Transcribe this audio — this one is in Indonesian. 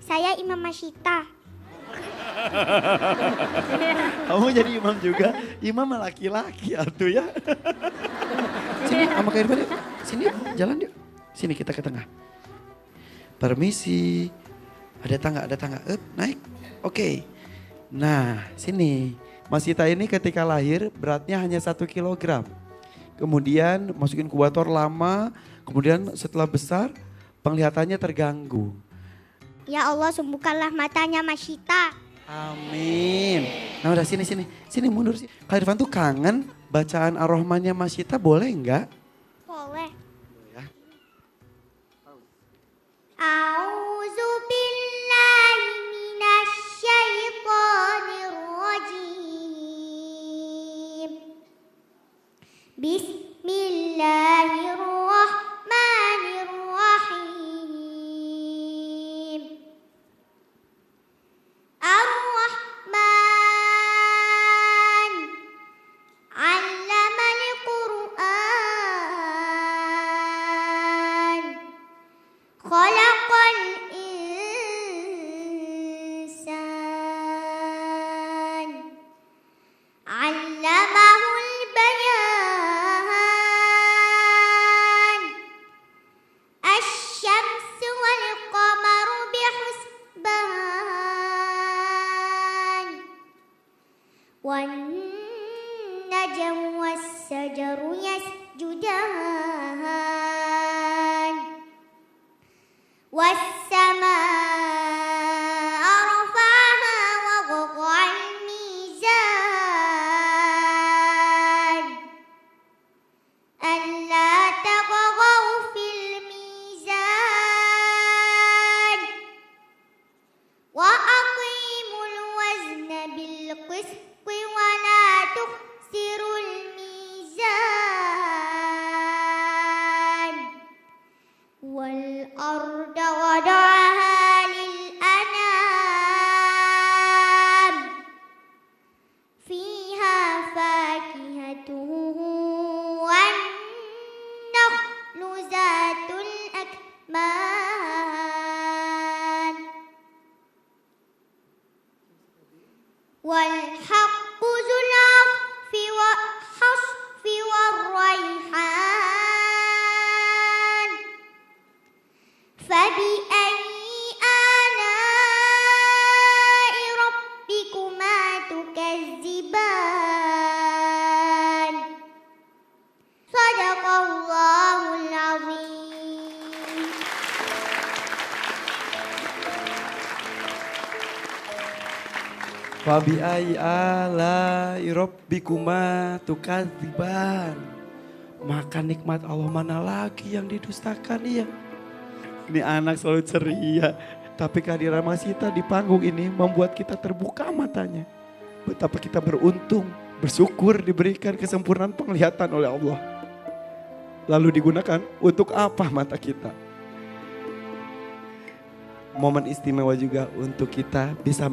Saya Imam Masyita. Kamu jadi imam juga? Imam mah laki-laki atuh ya. Sini sama Kak Irfan yuk. Sini yuk, jalan yuk. Sini kita ke tengah. Permisi. Ada tangga. Naik. Oke. Nah, sini. Mas Sita ini ketika lahir beratnya hanya 1 kilogram. Kemudian masukin inkubator lama, kemudian setelah besar penglihatannya terganggu. Ya Allah, sembuhkanlah matanya Masyita. Amin. Nah udah sini mundur sih. Kak Irfan tuh kangen bacaan Ar-Rahmannya Mas Sita, boleh enggak? Boleh. Ya. A'udzu billahi minasy syaithanir rajim. Bismillahirrahmanirrahim. Ar-Rahman 'allamal Qur'an. Khalaqal insan. 'Allamahul bayan. Asy-syamsu wal qamaru bihusban. Wan najmu was-sajaru yasjudan. Was-samaa'a rafa'aha wa wada'al mizan. Alla taghaw fil mizan. Wa aqimul wazna bil qisti wa la tukhsirul mizan. Wal arda wada'aha lil anam. Fiha fakihatuhu wan nakhlu zatul akman. Wal haqqu dzul 'afwi wa hasfi war raihan. Fabi ayyi ala'i rabbikuma tukazziban. Shadaqallahul azim. Fabi ayyi ala'i rabbikuma tukadziban. Maka nikmat Allah mana lagi yang didustakan ya. Ini anak selalu ceria. Tapi kehadiran Mas Sita di panggung ini membuat kita terbuka matanya. Betapa kita beruntung, bersyukur diberikan kesempurnaan penglihatan oleh Allah. Lalu digunakan untuk apa mata kita? Momen istimewa juga untuk kita bisa